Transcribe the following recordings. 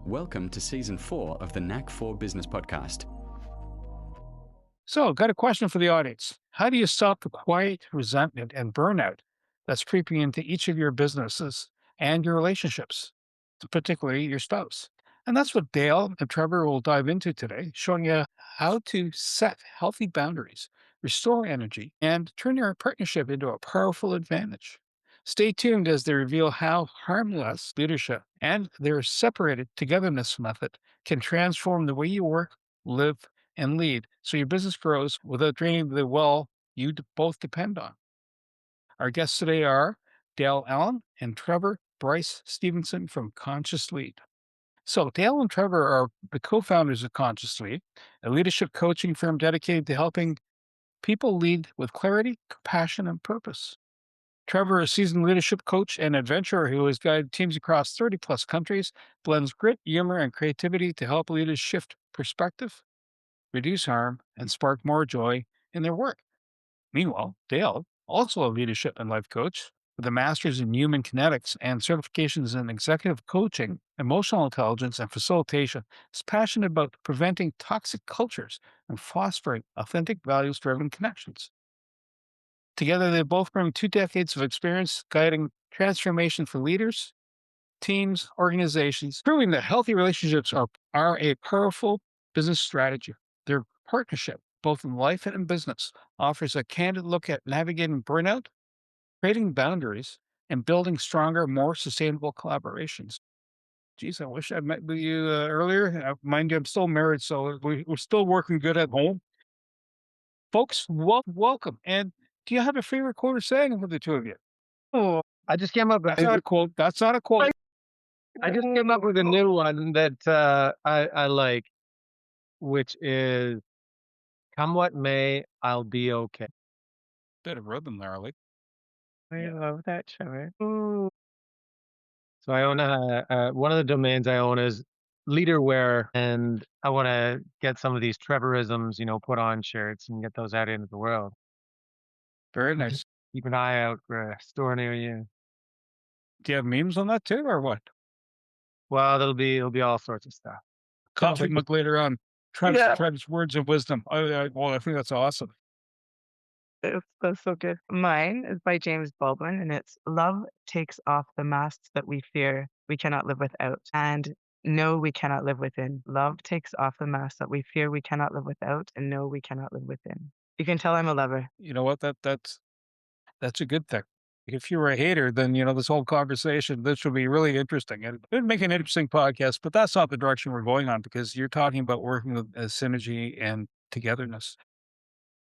Welcome to Season 4 of the Knack for Business podcast. So, got a question for the audience. How do you stop the quiet resentment and burnout that's creeping into each of your businesses and your relationships, particularly your spouse? And that's what Dale and Trevor will dive into today, showing you how to set healthy boundaries, restore energy, and turn your partnership into a powerful advantage. Stay tuned as they reveal how harmless leadership and their separated togetherness method can transform the way you work, live, and lead so your business grows without draining the well you both depend on. Our guests today are Dale Allen and Trevor Bryce Stevenson from ConsciousLead. So, Dale and Trevor are the co founders of ConsciousLead, a leadership coaching firm dedicated to helping people lead with clarity, compassion, and purpose. Trevor, a seasoned leadership coach and adventurer who has guided teams across 30 plus countries, blends grit, humor, and creativity to help leaders shift perspective, reduce harm, and spark more joy in their work. Meanwhile, Dale, also a leadership and life coach with a master's in human kinetics and certifications in executive coaching, emotional intelligence, and facilitation, is passionate about preventing toxic cultures and fostering authentic, values driven connections. Together, they both bring 2 decades of experience guiding transformation for leaders, teams, organizations, proving that healthy relationships are a powerful business strategy. Their partnership, both in life and in business, offers a candid look at navigating burnout, creating boundaries, and building stronger, more sustainable collaborations. Geez, I wish I'd met with you earlier. Mind you, I'm still married, so we're still working good at home. Folks, welcome. And do you have a favorite quote or saying for the two of you? Oh, I just came up with That's not a quote. That's not a quote. I just came up with a new one that I like, which is "Come what may, I'll be okay." Bit of rhythm there, I like. I love that, Trevor. Ooh. So I own one of the domains I own is leaderwear, and I want to get some of these Trevorisms, put on shirts and get those out into the world. Very nice. Keep an eye out for a store near you. Do you have memes on that too, or what? Well, it'll be all sorts of stuff. Coffee mug later on. Yeah. Travis words of wisdom. I think that's awesome. That's so good. Mine is by James Baldwin, and it's love takes off the masks that we fear we cannot live without, and no, we cannot live within. Love takes off the masks that we fear we cannot live without, and no, we cannot live within. You can tell I'm a lover. You know what? That's a good thing. If you were a hater, then this whole conversation, this would be really interesting. And it'd make an interesting podcast, but that's not the direction we're going on because you're talking about working with synergy and togetherness.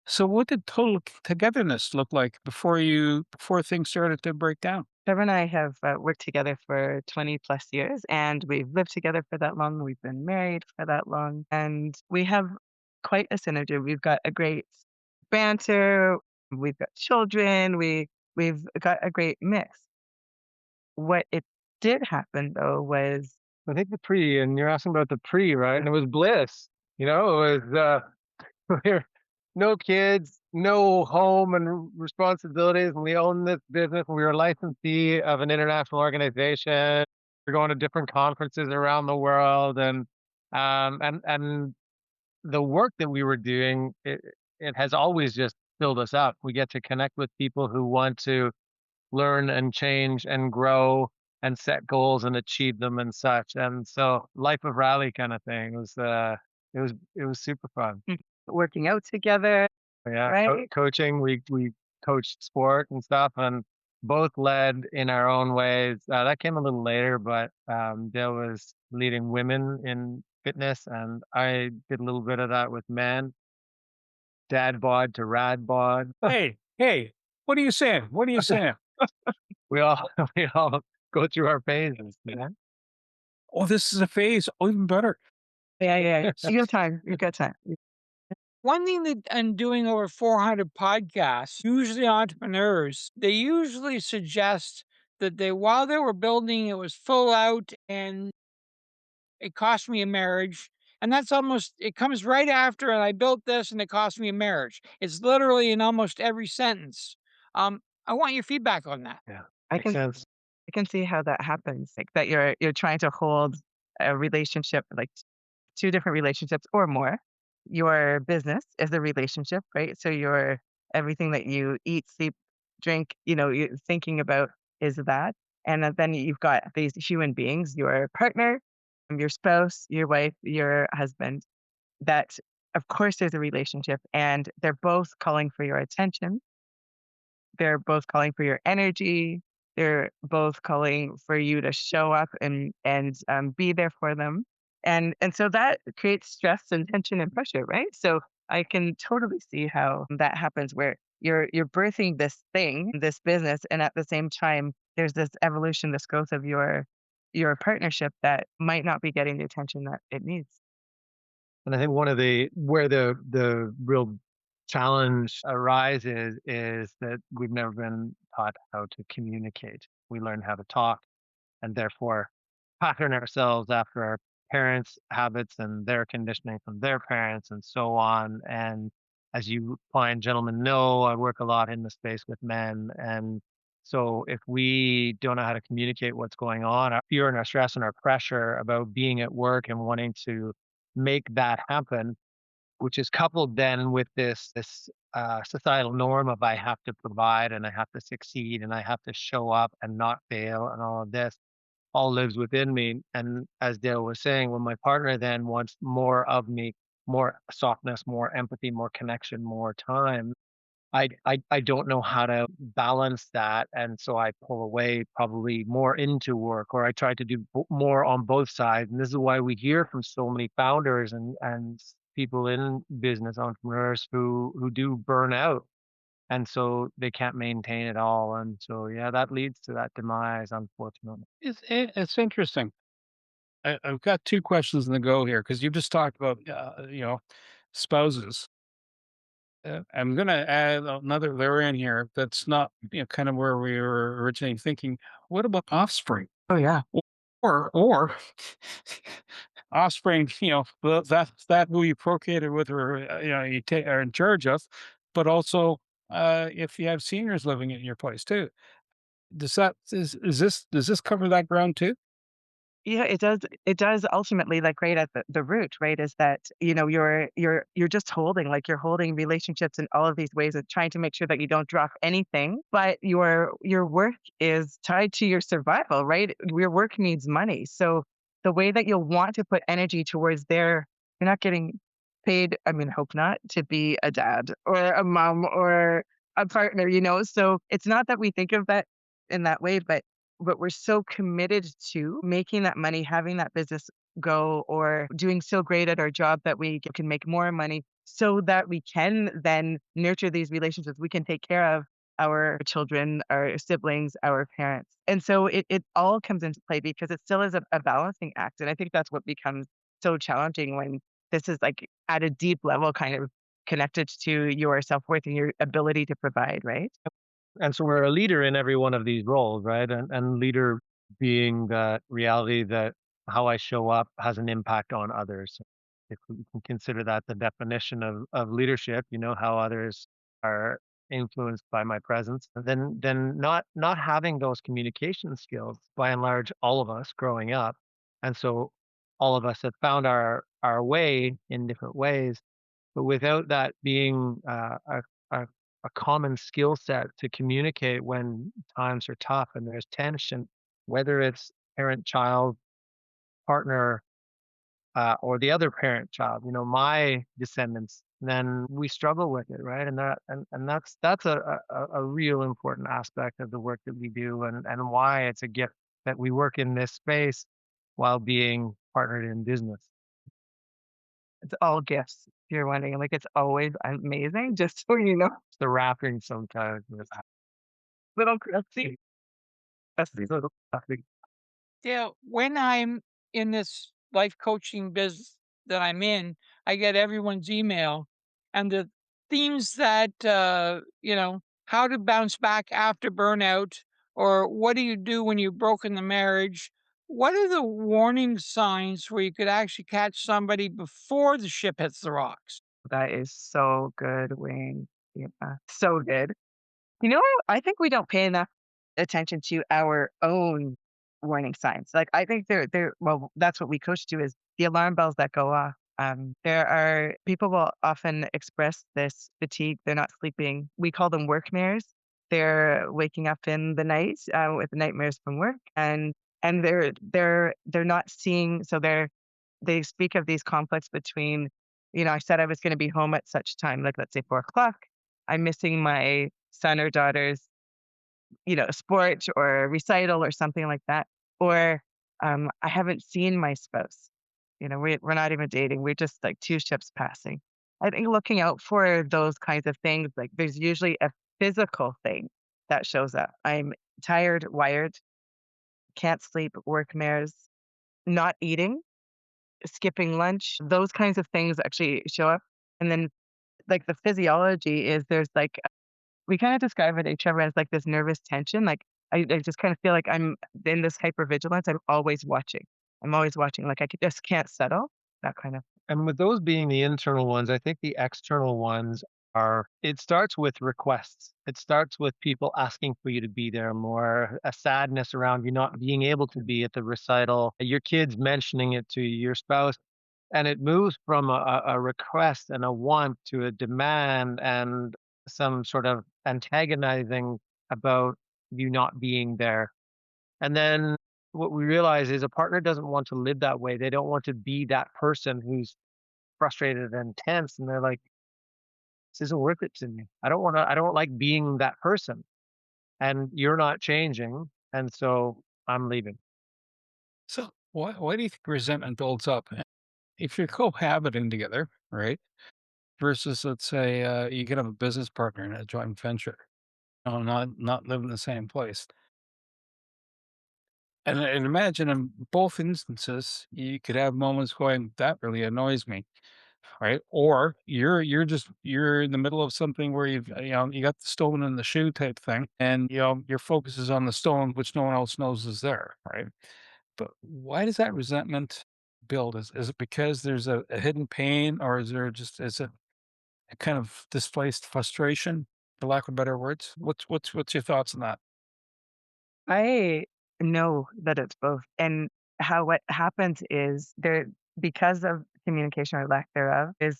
So what did total togetherness look like before things started to break down? Trevor and I have worked together for 20 plus years, and we've lived together for that long. We've been married for that long, and we have quite a synergy. We've got a great banter. We've got children. We've got a great mix. What it did happen though was I think the pre, and you're asking about the pre, right? And it was bliss. It was we're no kids, no home and responsibilities, and we own this business. And we were a licensee of an international organization. We're going to different conferences around the world, and the work that we were doing, it has always just filled us up. We get to connect with people who want to learn and change and grow and set goals and achieve them and such. And so life of rally kind of thing it was super fun. working out together, Yeah. right? Coaching, we coached sport and stuff and both led in our own ways. That came a little later, but Dale was leading women in fitness and I did a little bit of that with men. Dad bod to rad bod. Hey, what are you saying? What are you saying? We all we all go through our phases, man. Oh, this is a phase. Oh, even better. Yeah. You have time. You've got time. One thing that I'm doing over 400 podcasts, usually entrepreneurs, they usually suggest that while they were building, it was full out and it cost me a marriage. And it comes right after, and I built this and it cost me a marriage. It's literally in almost every sentence. I want your feedback on that. Yeah. I Makes can sense. I can see how that happens. Like that you're trying to hold a relationship, like two different relationships or more. Your business is a relationship, right? So your everything that you eat, sleep, drink, you're thinking about is that. And then you've got these human beings, your partner, your spouse, your wife, your husband, that of course there's a relationship and they're both calling for your attention. They're both calling for your energy. They're both calling for you to show up and be there for them. And so that creates stress and tension and pressure, right? So I can totally see how that happens where you're birthing this thing, this business, and at the same time there's this evolution, this growth of your partnership that might not be getting the attention that it needs. And I think one of where the real challenge arises is that we've never been taught how to communicate. We learn how to talk and therefore pattern ourselves after our parents' habits and their conditioning from their parents and so on. And as you fine gentlemen know, I work a lot in the space with men. And so if we don't know how to communicate what's going on, our fear and our stress and our pressure about being at work and wanting to make that happen, which is coupled then with this societal norm of I have to provide and I have to succeed and I have to show up and not fail and all of this all lives within me. And as Dale was saying, when my partner then wants more of me, more softness, more empathy, more connection, more time, I don't know how to balance that. And so I pull away probably more into work, or I try to do more on both sides. And this is why we hear from so many founders and people in business, entrepreneurs who do burn out. And so they can't maintain it all. And so, yeah, that leads to that demise, unfortunately. It's interesting. I've got two questions in the go here because you just talked about spouses. I'm going to add another layer in here that's not kind of where we were originally thinking. What about offspring? Oh yeah. Or offspring, that who you procreated with, or you are in charge of, but also if you have seniors living in your place too. Does this cover that ground too? Yeah, it does. It does ultimately, like right at the root, right? Is that, you're just holding, like you're holding relationships in all of these ways of trying to make sure that you don't drop anything. But your work is tied to your survival, right? Your work needs money. So the way that you'll want to put energy towards you're not getting paid, I mean, hope not, to be a dad or a mom or a partner, So it's not that we think of that in that way, but we're so committed to making that money, having that business go, or doing so great at our job that we can make more money so that we can then nurture these relationships. We can take care of our children, our siblings, our parents. And so it all comes into play because it still is a balancing act. And I think that's what becomes so challenging when this is like at a deep level kind of connected to your self-worth and your ability to provide, right? And so we're a leader in every one of these roles, right? And leader being that reality that how I show up has an impact on others. If we can consider that the definition of leadership, how others are influenced by my presence, then not having those communication skills, by and large, all of us growing up. And so all of us have found our way in different ways, but without that being a a common skill set to communicate when times are tough and there's tension, whether it's parent child, partner, or the other parent child, my descendants, then we struggle with it, right? And that's a real important aspect of the work that we do, and why it's a gift that we work in this space while being partnered in business. It's all gifts. If you're wondering, like it's always amazing, just so you know. It's the wrapping sometimes. Little crusty. Crusty little crusty. Yeah, when I'm in this life coaching business that I'm in, I get everyone's email and the themes that, how to bounce back after burnout, or what do you do when you've broken the marriage? What are the warning signs where you could actually catch somebody before the ship hits the rocks? That is so good, Wayne. Yeah, so good. You know, I think we don't pay enough attention to our own warning signs. Like I think well, that's what we coach to is the alarm bells that go off. There are people will often express this fatigue. They're not sleeping. We call them work mares. They're waking up in the night with nightmares from work, and they're not seeing. So they speak of these conflicts between, I said I was going to be home at such time, like let's say 4 o'clock. I'm missing my son or daughter's sport or recital or something like that. Or I haven't seen my spouse. We're not even dating. We're just like two ships passing. I think looking out for those kinds of things, like there's usually a physical thing that shows up. I'm tired, wired, can't sleep, work mares, not eating, skipping lunch. Those kinds of things actually show up. And then like the physiology is there's like we kind of describe it, Trevor, as like this nervous tension. Like I just kind of feel like I'm in this hypervigilance. I'm always watching. I'm always watching. Like just can't settle. That kind of. And with those being the internal ones, I think the external ones it starts with requests. It starts with people asking for you to be there more, a sadness around you not being able to be at the recital, your kids mentioning it to your spouse. And it moves from a request and a want to a demand and some sort of antagonizing about you not being there. And then what we realize is a partner doesn't want to live that way. They don't want to be that person who's frustrated and tense. And they're like, this isn't worth it to me. I don't like being that person. And you're not changing. And so I'm leaving. So why do you think resentment builds up? If you're cohabiting together, right? Versus, let's say, you could have a business partner in a joint venture, not live in the same place. And imagine in both instances, you could have moments going, that really annoys me, right? Or you're in the middle of something where you got the stone in the shoe type thing, and your focus is on the stone, which no one else knows is there, right? But why does that resentment build? Is it because there's a hidden pain, or is it a kind of displaced frustration, for lack of better words? What's your thoughts on that? I know that it's both. And what happens is because of communication or lack thereof, is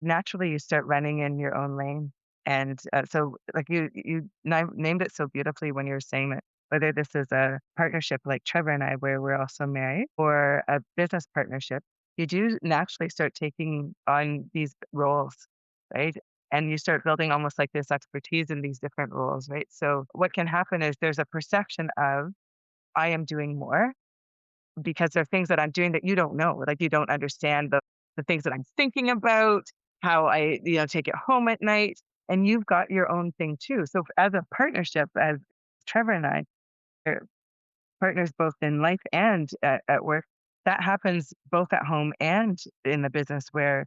naturally you start running in your own lane. And so, like you named it so beautifully when you were saying that whether this is a partnership like Trevor and I, where we're also married, or a business partnership, you do naturally start taking on these roles, right? And you start building almost like this expertise in these different roles, right? So what can happen is there's a perception of I am doing more because there are things that I'm doing that you don't know, like you don't understand the things that I'm thinking about, how I take it home at night, and you've got your own thing too. So as a partnership, as Trevor and I are partners both in life and at work, that happens both at home and in the business where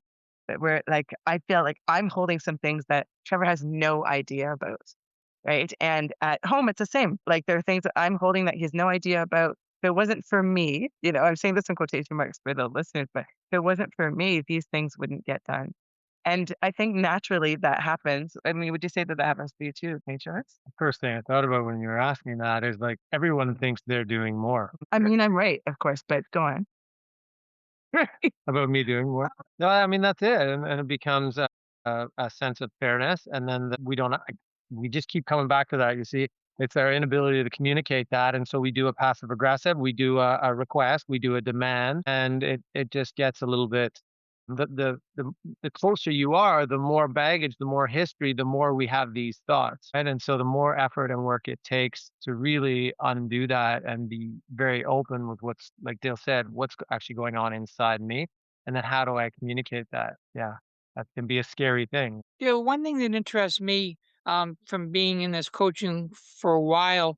like I feel like I'm holding some things that Trevor has no idea about, right? And at home it's the same. Like there are things that I'm holding that he has no idea about. If it wasn't for me, I'm saying this in quotation marks for the listeners, but if it wasn't for me, these things wouldn't get done. And I think naturally that happens. I mean, would you say that happens for you too, nature? First thing I thought about when you were asking that is like everyone thinks they're doing more. I mean, I'm right, of course, but go on. About me doing more. No, I mean that's it, and it becomes a sense of fairness, and then we just keep coming back to that. You see, it's our inability to communicate that, and so we do a passive aggressive, we do a request, we do a demand, and it just gets a little bit. The closer you are, the more baggage, the more history, the more we have these thoughts, right? And so the more effort and work it takes to really undo that and be very open with what's, like Dale said, what's actually going on inside me, and then how do I communicate that? Yeah, that can be a scary thing. One thing that interests me from being in this coaching for a while,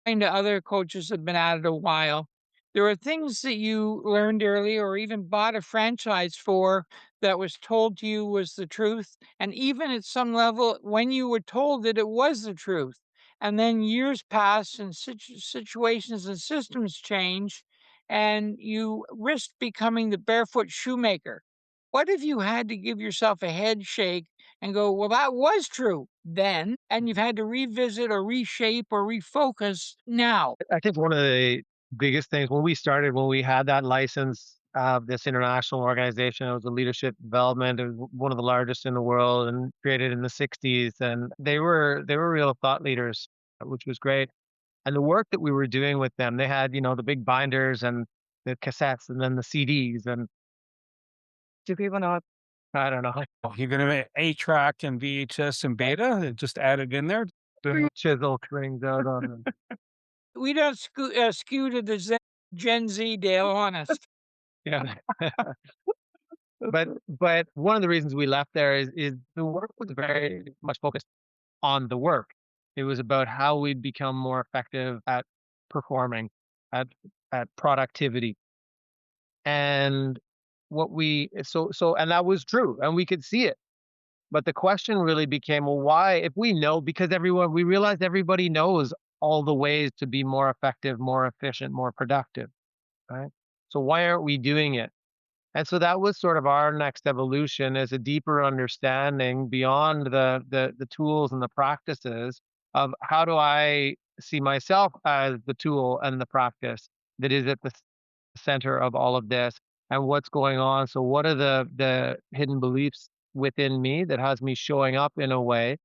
talking to other coaches that have been at it a while, there are things that you learned early or even bought a franchise for that was told to you was the truth. And even at some level, when you were told that it was the truth, and then years pass and situations and systems change, and you risk becoming the barefoot shoemaker. What if you had to give yourself a head shake and go, well, that was true then, and you've had to revisit or reshape or refocus now? I think one of the biggest things when we started, when we had that license of this international organization. It was a leadership development. It was one of the largest in the world and created in the 60s. And they were real thought leaders, which was great. And the work that we were doing with them, they had, the big binders and the cassettes and then the CDs. And Do people know? I don't know, Oh, you're going to 8-track and VHS and beta and just add it in there? chisel strings out on them. We don't skew to the Gen Z, Dale, honest. Yeah. But one of the reasons we left there is the work was very much focused on the work. It was about how we'd become more effective at performing, at productivity. And and that was true, and we could see it. But the question really became, well, why, if we know, because we realized everybody knows all the ways to be more effective, more efficient, more productive, right? So why aren't we doing it? And so that was sort of our next evolution, as a deeper understanding beyond the tools and the practices of how do I see myself as the tool and the practice that is at the center of all of this, and what's going on. So what are the hidden beliefs within me that has me showing up in a way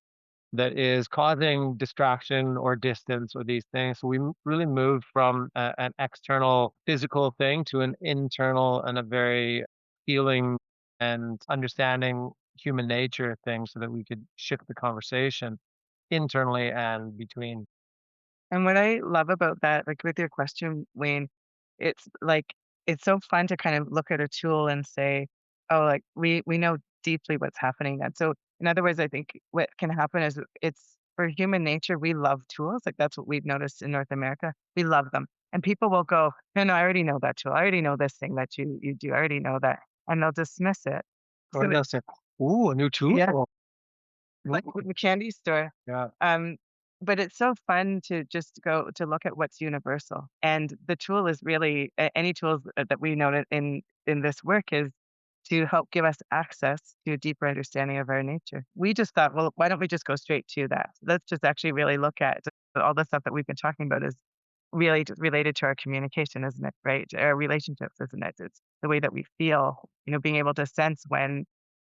that is causing distraction or distance or these things. So we really moved from an external physical thing to an internal and a very feeling and understanding human nature thing, so that we could shift the conversation internally and between. And what I love about that, like with your question, Wayne, it's like it's so fun to kind of look at a tool and say, oh, like we know deeply what's happening. And so in other words, I think what can happen is it's for human nature, we love tools. Like that's what we've noticed in North America. We love them. And people will go, no, I already know that tool. I already know this thing that you do. I already know that. And they'll dismiss it. Or So they'll say, ooh, a new tool. yeah, like the candy store. Yeah. But it's so fun to just go to look at what's universal. And the tool is really any tools that we noted in this work is to help give us access to a deeper understanding of our nature. We just thought, well, why don't we just go straight to that? Let's just actually really look at all the stuff that we've been talking about is really just related to our communication, isn't it? Right? Our relationships, isn't it? It's the way that we feel, being able to sense when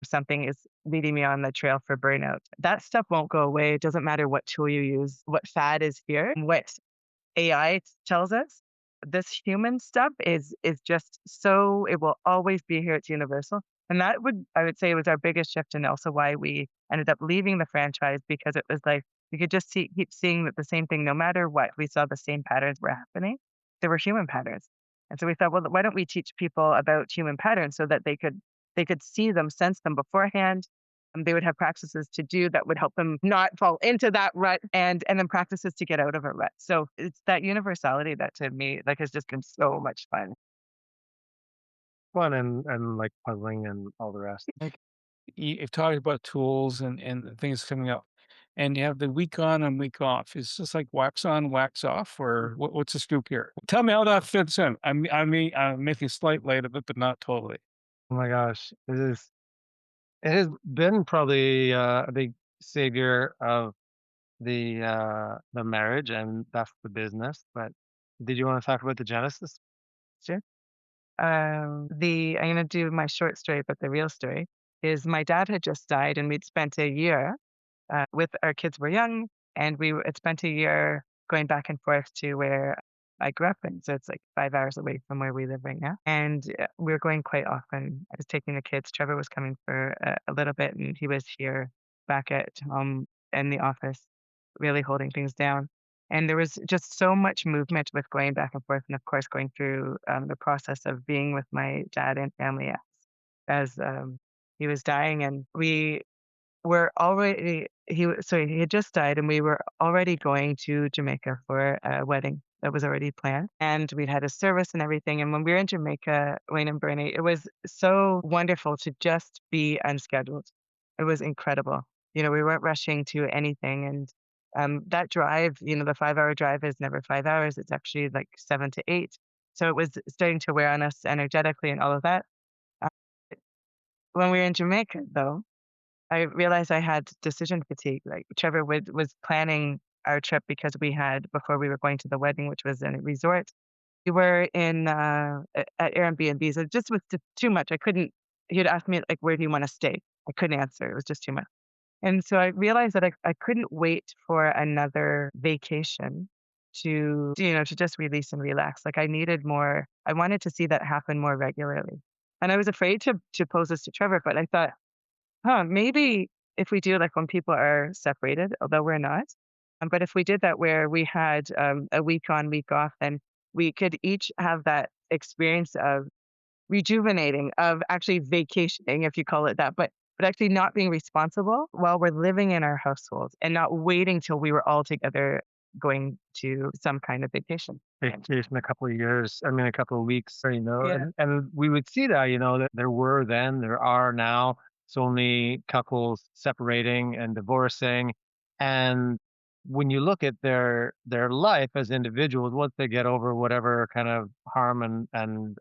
something is leading me on the trail for burnout. That stuff won't go away. It doesn't matter what tool you use, what fad is here, what AI tells us. This human stuff is just so it will always be here. It's universal. And I would say was our biggest shift, and also why we ended up leaving the franchise, because it was like we could just keep seeing that the same thing no matter what. We saw the same patterns were happening. They were human patterns. And so we thought, well, why don't we teach people about human patterns so that they could see them, sense them beforehand. They would have practices to do that would help them not fall into that rut, and then practices to get out of a rut. So it's that universality that to me like has just been so much fun. Fun and like puzzling and all the rest. You've talked about tools and things coming up, and you have the week on and week off. Is this like wax on, wax off, or what's the scoop here? Tell me how that fits in. I'm making slight light of it, but not totally. Oh my gosh, it has been probably a big savior of the marriage and thus the business. But did you want to talk about the genesis? Sure. I'm gonna do my short story, but the real story is my dad had just died, and we'd spent a year with our kids were young, and we had spent a year going back and forth to where I grew up in. So it's like 5 hours away from where we live right now. And we were going quite often. I was taking the kids. Trevor was coming for a little bit, and he was here back at home in the office, really holding things down. And there was just so much movement with going back and forth, and of course, going through the process of being with my dad and family as he was dying. And we were already he had just died, and we were already going to Jamaica for a wedding that was already planned, and we'd had a service and everything. And when we were in Jamaica, Wayne and Bernie, it was so wonderful to just be unscheduled. It was incredible. We weren't rushing to anything. And that drive, the 5 hour drive is never 5 hours. It's actually like 7 to 8. So it was starting to wear on us energetically and all of that. Uh, when we were in Jamaica, though, I realized I had decision fatigue. Like Trevor was planning our trip because we had, before we were going to the wedding, which was in a resort, We were in at Airbnbs. It just was just too much. I couldn't. He'd ask me like, "Where do you want to stay?" I couldn't answer. It was just too much. And so I realized that I couldn't wait for another vacation to just release and relax. Like I needed more. I wanted to see that happen more regularly. And I was afraid to pose this to Trevor, but I thought, maybe if we do like when people are separated, although we're not, but if we did that where we had a week on, week off, then we could each have that experience of rejuvenating, of actually vacationing, if you call it that, but actually not being responsible while we're living in our households and not waiting till we were all together going to some kind of vacation. Vacation a couple of years, I mean, a couple of weeks, Yeah. and we would see that, that there are now so many couples separating and divorcing. And when you look at their life as individuals, once they get over whatever kind of harm and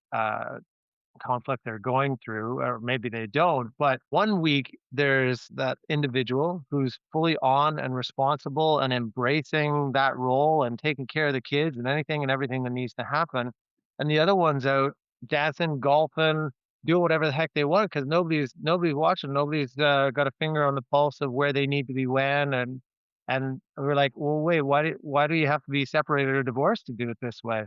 conflict they're going through, or maybe they don't. But one week there's that individual who's fully on and responsible and embracing that role and taking care of the kids and anything and everything that needs to happen. And the other one's out dancing, golfing, doing whatever the heck they want because nobody's watching. Nobody's got a finger on the pulse of where they need to be when. And we're like, well, wait, why do you have to be separated or divorced to do it this way?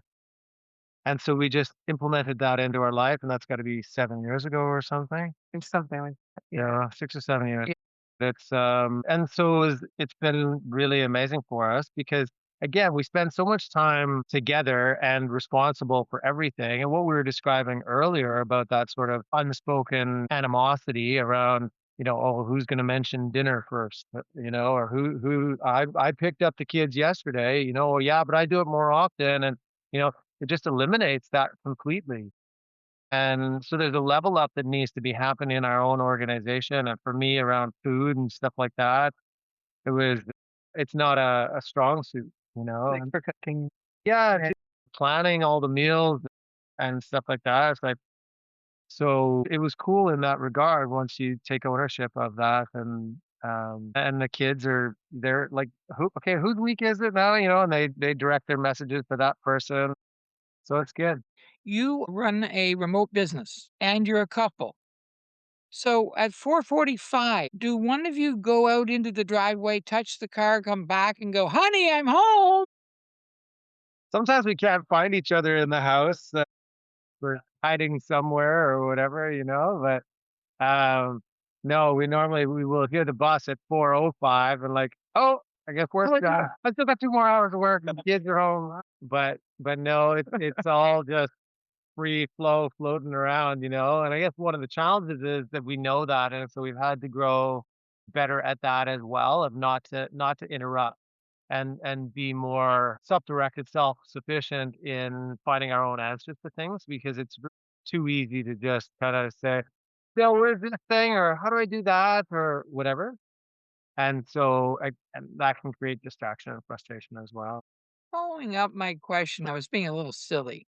And so we just implemented that into our life, and that's got to be 7 years ago or something. It's something like that. Yeah, 6 or 7 years. Yeah. It's and so it's been really amazing for us because again, we spend so much time together and responsible for everything. And what we were describing earlier about that sort of unspoken animosity around, oh, who's going to mention dinner first, or who I picked up the kids yesterday, oh yeah, but I do it more often, and it just eliminates that completely. And so there's a level up that needs to be happening in our own organization. And for me, around food and stuff like that, it's not a strong suit, Like and for cooking. yeah, Right. just planning all the meals and stuff like that. It's like, so it was cool in that regard once you take ownership of that. And the kids they're like, whose week is it now? And they direct their messages to that person. So it's good. You run a remote business and you're a couple. So at 4:45, do one of you go out into the driveway, touch the car, come back and go, "Honey, I'm home"? Sometimes we can't find each other in the house. We're hiding somewhere or whatever, but no, we will hear the bus at 4:05 and like, oh, I guess work's done. I still got 2 more hours of work and the kids are home. But no, it's all just free flow floating around, and I guess one of the challenges is that we know that, and so we've had to grow better at that as well, of not to interrupt and be more self-directed, self-sufficient in finding our own answers to things, because it's too easy to just kind of say, where's this thing, or how do I do that, or whatever. And so and that can create distraction and frustration as well. Following up my question, I was being a little silly.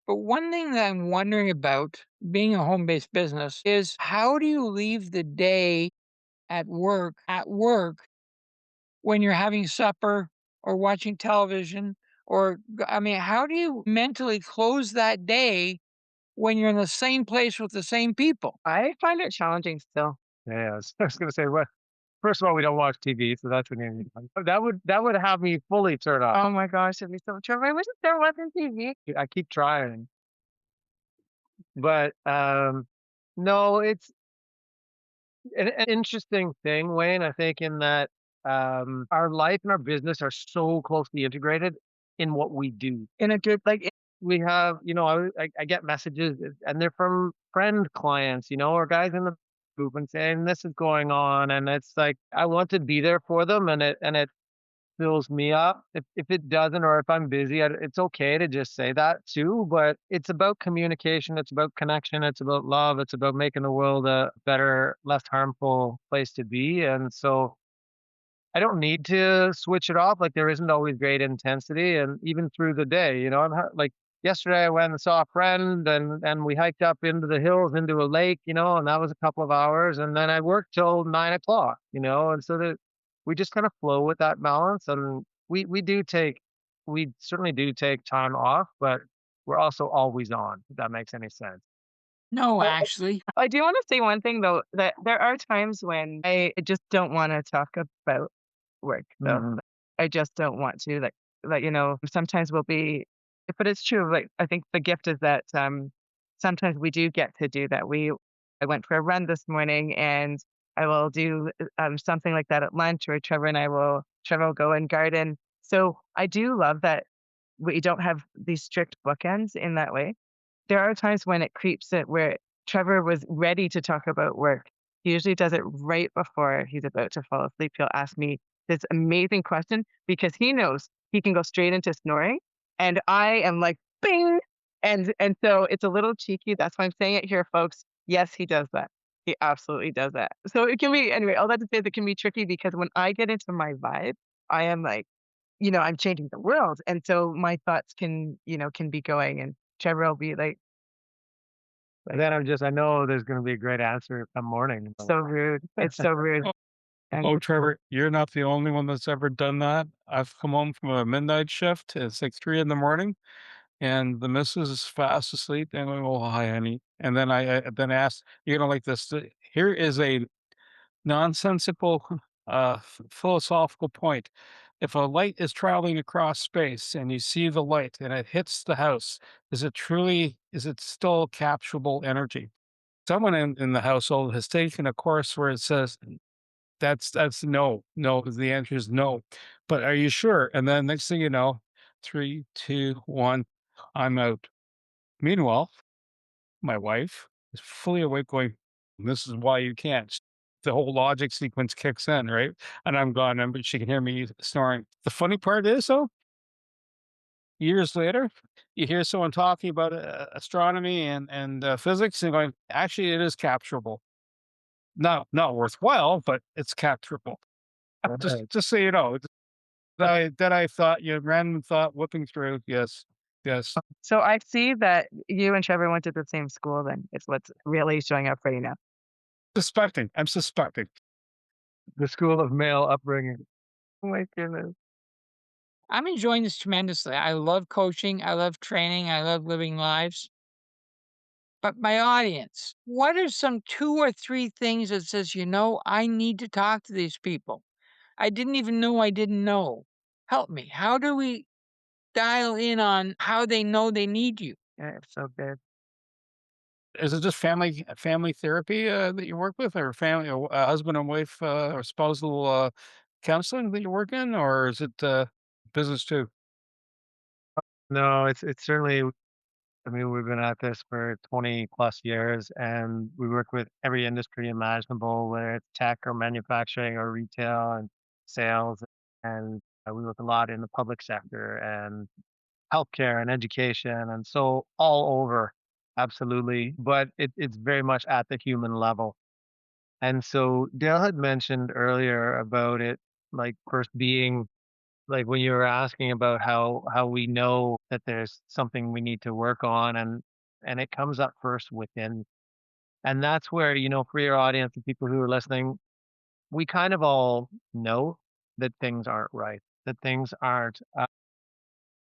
But one thing that I'm wondering about being a home-based business is how do you leave the day at work when you're having supper or watching television I mean, how do you mentally close that day when you're in the same place with the same people? I find it challenging still. Yeah, I was gonna say, what? First of all, we don't watch TV, so that's an easy one. That would have me fully turn off. Oh my gosh, it'd be so true. I wish there wasn't TV. I keep trying, but no, it's an interesting thing, Wayne. I think in that our life and our business are so closely integrated in what we do. In a good We have, I get messages and they're from friend clients, or guys in the group and saying this is going on, and it's like I want to be there for them, and it fills me up. If it doesn't, or if I'm busy, it's okay to just say that too. But it's about communication, it's about connection, it's about love, it's about making the world a better, less harmful place to be. And so I don't need to switch it off. Like there isn't always great intensity, and even through the day, like yesterday I went and saw a friend, and we hiked up into the hills into a lake, and that was a couple of hours, and then I worked till 9 o'clock, and so that we just kind of flow with that balance, and we certainly do take time off, but we're also always on, if that makes any sense. No, Well, actually. I do want to say one thing though, that there are times when I just don't want to talk about work though. Mhm. I just don't want to sometimes we'll be, but it's true. Like I think the gift is that sometimes we do get to do that. I went for a run this morning and I will do something like that at lunch, or Trevor will go and garden. So I do love that we don't have these strict bookends in that way. There are times when it creeps in where Trevor was ready to talk about work. He usually does it right before he's about to fall asleep. He'll ask me this amazing question because he knows he can go straight into snoring. And I am like, bing. And so it's a little cheeky. That's why I'm saying it here, folks. Yes, he does that. He absolutely does that. So it can be, anyway, all that to say, that can be tricky because when I get into my vibe, I am like, I'm changing the world. And so my thoughts can be going, and Trevor will be like, And then I know there's going to be a great answer come morning. so rude. It's so rude. And Oh, Trevor, you're not the only one that's ever done that. I've come home from a midnight shift. It's like 3 a.m, and the missus is fast asleep. And I go, "Oh, hi, honey." And then I then ask, "You're gonna like this? Here is a nonsensical, philosophical point. If a light is traveling across space and you see the light and it hits the house, is it still capturable energy?" Someone in the household has taken a course where it says that's no, no. The answer is no. But are you sure? And then next thing you know, 3, 2, 1, I'm out. Meanwhile, my wife is fully awake, going, "This is why you can't." The whole logic sequence kicks in, right? And I'm gone, and but she can hear me snoring. The funny part is, though, years later, you hear someone talking about astronomy and physics, and going, "Actually, it is capturable. Not worthwhile, but it's capturable." Right. Just so you know, that I thought, random thought whipping through. Yes, yes. so I see that you and Trevor went to the same school then. It's what's really showing up right now. Suspecting. I'm suspecting. The school of male upbringing. Oh my goodness. I'm enjoying this tremendously. I love coaching. I love training. I love living lives. But my audience, what are some 2 or 3 things that says, I need to talk to these people? I didn't even know I didn't know. Help me. How do we dial in on how they know they need you? Yeah, it's so good. Is it just family therapy that you work with, or family, or husband and wife, or spousal counseling that you work in, or is it business too? No, it's certainly, I mean, we've been at this for 20 plus years and we work with every industry imaginable, whether it's tech or manufacturing or retail and sales. And we work a lot in the public sector and healthcare and education. And so all over, absolutely. But it's very much at the human level. And so Dale had mentioned earlier about it, like first being like when you were asking about how we know that there's something we need to work on, and it comes up first within. And that's where, for your audience, the people who are listening, we kind of all know that things aren't right, that things aren't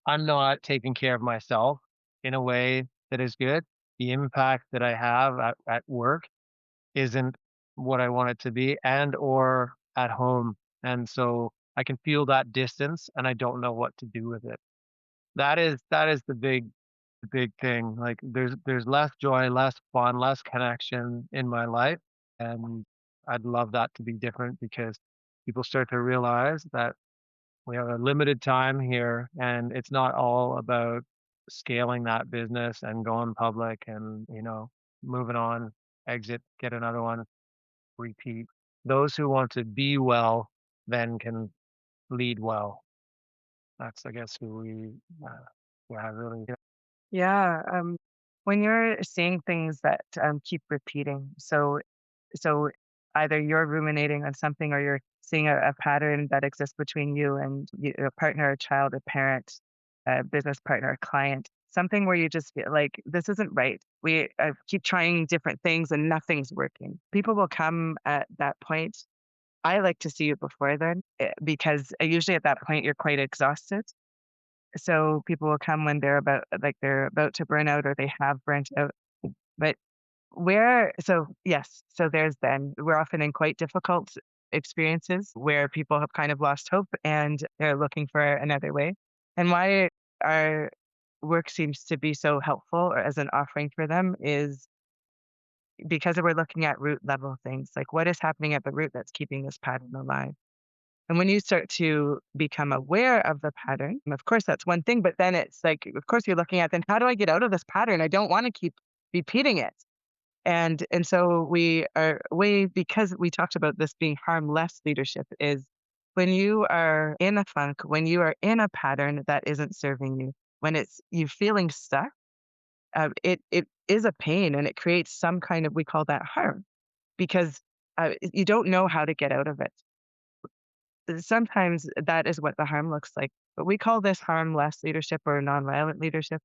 I'm not taking care of myself in a way that is good. The impact that I have at work isn't what I want it to be, and or at home. And so I can feel that distance and I don't know what to do with it. That is the big thing. Like there's less joy, less fun, less connection in my life. And I'd love that to be different because people start to realize that we have a limited time here and it's not all about scaling that business and going public and, moving on, exit, get another one, repeat. Those who want to be well then can lead well. That's, I guess, who I really. Yeah. When you're seeing things that keep repeating, so either you're ruminating on something or you're seeing a pattern that exists between you and a partner, a child, a parent, a business partner, a client, something where you just feel like this isn't right. We keep trying different things and nothing's working. People will come at that point. I like to see it before then because usually at that point you're quite exhausted. So people will come when they're about to burn out or they have burnt out. But yes, so we're often in quite difficult experiences where people have kind of lost hope and they're looking for another way. And why our work seems to be so helpful or as an offering for them is because we're looking at root level things, like what is happening at the root that's keeping this pattern alive. And when you start to become aware of the pattern, and of course that's one thing, but then it's like, of course you're looking at then how do I get out of this pattern? I don't want to keep repeating it. And so we are way because we talked about this being harmless leadership is when you are in a funk, when you are in a pattern that isn't serving you, when it's you feeling stuck, it is a pain and it creates some kind of we call that harm because you don't know how to get out of it. Sometimes that is what the harm looks like. But we call this harmless leadership or nonviolent leadership.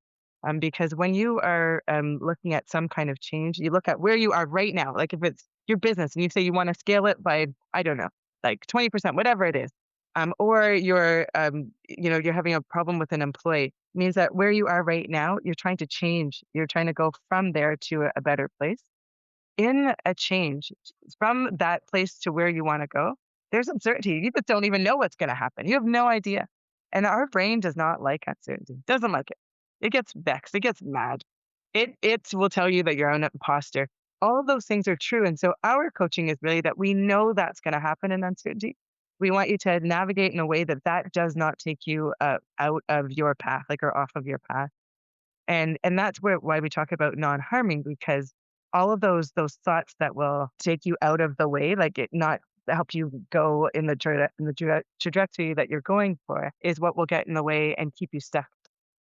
Because when you are looking at some kind of change, you look at where you are right now. Like if it's your business and you say you want to scale it by, I don't know, like 20%, whatever it is. Or you're having a problem with an employee, means that where you are right now, you're trying to change. You're trying to go from there to a better place. In a change from that place to where you want to go, there's uncertainty. You just don't even know what's going to happen. You have no idea. And our brain does not like uncertainty, doesn't like it. It gets vexed, it gets mad. It will tell you that you're an imposter. All of those things are true. And so our coaching is really that we know that's going to happen in uncertainty. We want you to navigate in a way that does not take you out of your path, like or off of your path. And that's why we talk about non-harming, because all of those thoughts that will take you out of the way, like it not help you go in the trajectory that you're going for, is what will get in the way and keep you stuck.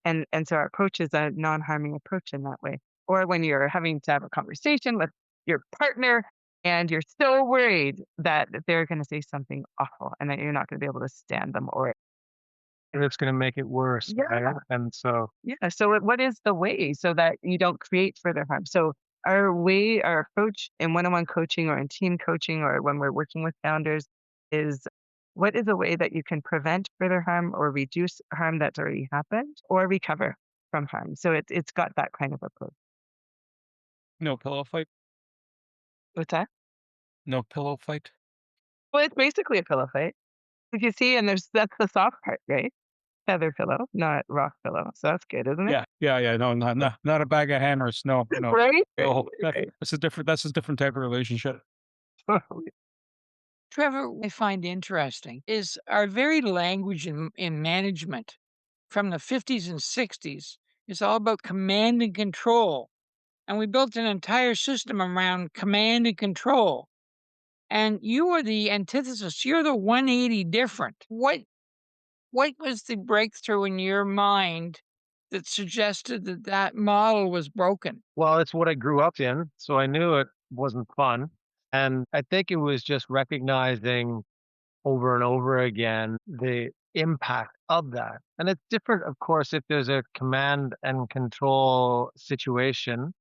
And so our approach is a non-harming approach in that way. Or when you're having to have a conversation with your partner and you're so worried that they're going to say something awful and that you're not going to be able to stand them or And it's going to make it worse. yeah. Right? And so, Yeah. So what is the way so that you don't create further harm? So our approach in one-on-one coaching or in team coaching or when we're working with founders is what is a way that you can prevent further harm or reduce harm that's already happened or recover from harm. So it's got that kind of approach. No pillow fight. What's that? No pillow fight. Well, it's basically a pillow fight. If you see, and that's the soft part, right? Feather pillow, not rock pillow. So that's good, isn't it? Yeah. No, not a bag of hammers. No. Right? No, Right. that's a different type of relationship. Trevor, I find interesting is our very language in management from the 50s and 60s is all about command and control. And we built an entire system around command and control. And you are the antithesis. You're the 180 different. What was the breakthrough in your mind that suggested that model was broken? well, it's what I grew up in. So I knew it wasn't fun. And I think it was just recognizing over and over again the impact of that. And it's different, of course, if there's a command and control situation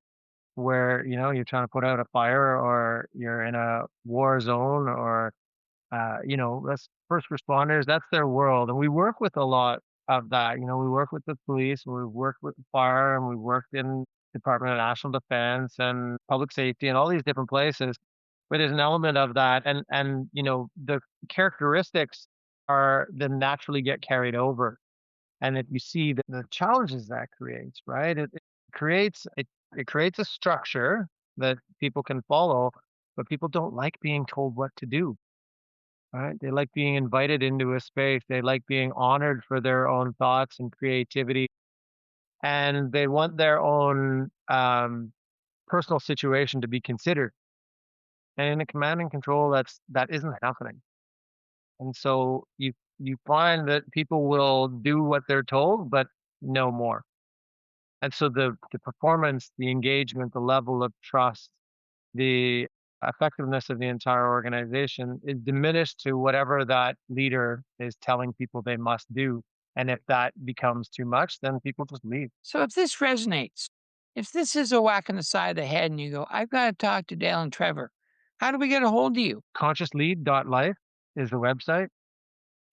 where, you're trying to put out a fire or you're in a war zone or, that's first responders, that's their world. And we work with a lot of that. We work with the police, we work with the fire, and we worked in Department of National Defense and public safety and all these different places. But there's an element of that, and the characteristics are then naturally get carried over. And if you see the challenges that creates, right? It creates a structure that people can follow, but people don't like being told what to do. Right? They like being invited into a space. They like being honored for their own thoughts and creativity, and they want their own personal situation to be considered. And in a command and control, that isn't happening. And so you find that people will do what they're told, but no more. And so the performance, the engagement, the level of trust, the effectiveness of the entire organization is diminished to whatever that leader is telling people they must do. And if that becomes too much, then people just leave. So if this resonates, if this is a whack on the side of the head and you go, I've got to talk to Dale and Trevor, how do we get a hold of you? ConsciousLead.life is the website.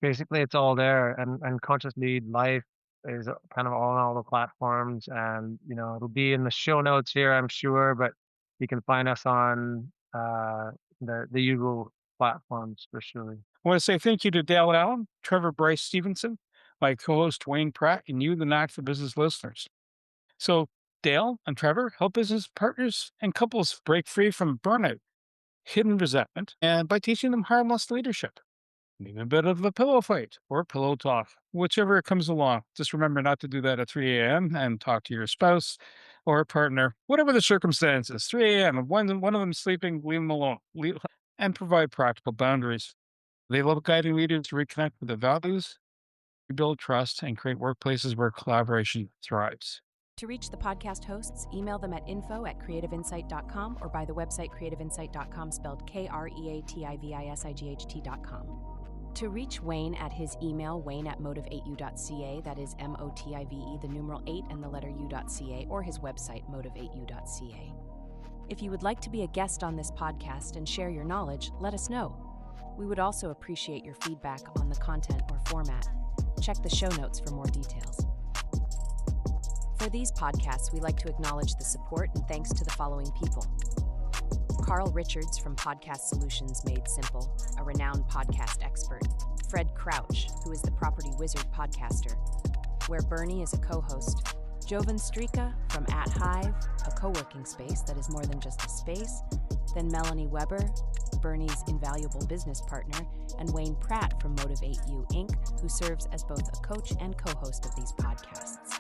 Basically, it's all there. And ConsciousLead Life is kind of on all the platforms, and it'll be in the show notes here, I'm sure, but you can find us on the usual platforms for sure. I want to say thank you to Dale Allen, Trevor, Bryce, Stevenson, my co-host Wayne Pratt, and you, the Knack for Business listeners. So Dale and Trevor help business partners and couples break free from burnout, hidden resentment, and by teaching them harmless leadership. Maybe a bit of a pillow fight or pillow talk, whichever comes along. Just remember not to do that at 3 a.m. and talk to your spouse or partner, whatever the circumstances. 3 a.m. and one of them sleeping, leave them alone. And provide practical boundaries. They love guiding leaders to reconnect with their values, rebuild trust, and create workplaces where collaboration thrives. To reach the podcast hosts, email them at info@creativeinsight.com or by the website creativeinsight.com, spelled KREATIVISIGHT.com. To reach Wayne at his email, wayne@motive8u.ca, that is MOTIVE, the numeral 8 and the letter u.ca, or his website, motive8u.ca. If you would like to be a guest on this podcast and share your knowledge, let us know. We would also appreciate your feedback on the content or format. Check the show notes for more details. For these podcasts, we like to acknowledge the support and thanks to the following people. Carl Richards from Podcast Solutions Made Simple, a renowned podcast expert. Fred Crouch, who is the Property Wizard podcaster, where Bernie is a co-host. Jovan Strika from At Hive, a co-working space that is more than just a space. Then Melanie Weber, Bernie's invaluable business partner, and Wayne Pratt from Motive8U Inc., who serves as both a coach and co-host of these podcasts.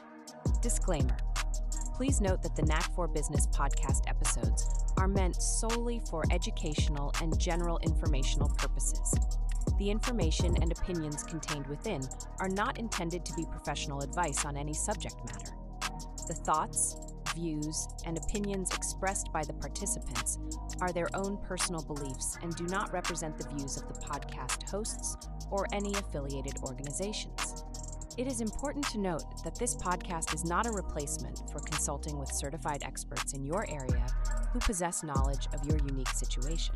Disclaimer. Please note that the Knack for Business podcast episodes are meant solely for educational and general informational purposes. The information and opinions contained within are not intended to be professional advice on any subject matter. The thoughts, views, and opinions expressed by the participants are their own personal beliefs and do not represent the views of the podcast hosts or any affiliated organizations. It is important to note that this podcast is not a replacement for consulting with certified experts in your area who possess knowledge of your unique situation.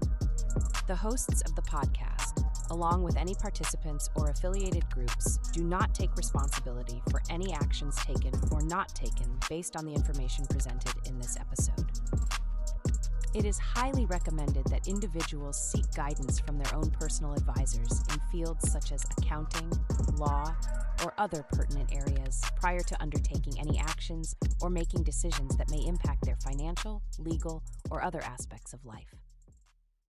The hosts of the podcast, along with any participants or affiliated groups, do not take responsibility for any actions taken or not taken based on the information presented in this episode. It is highly recommended that individuals seek guidance from their own personal advisors in fields such as accounting, law, or other pertinent areas prior to undertaking any actions or making decisions that may impact their financial, legal, or other aspects of life.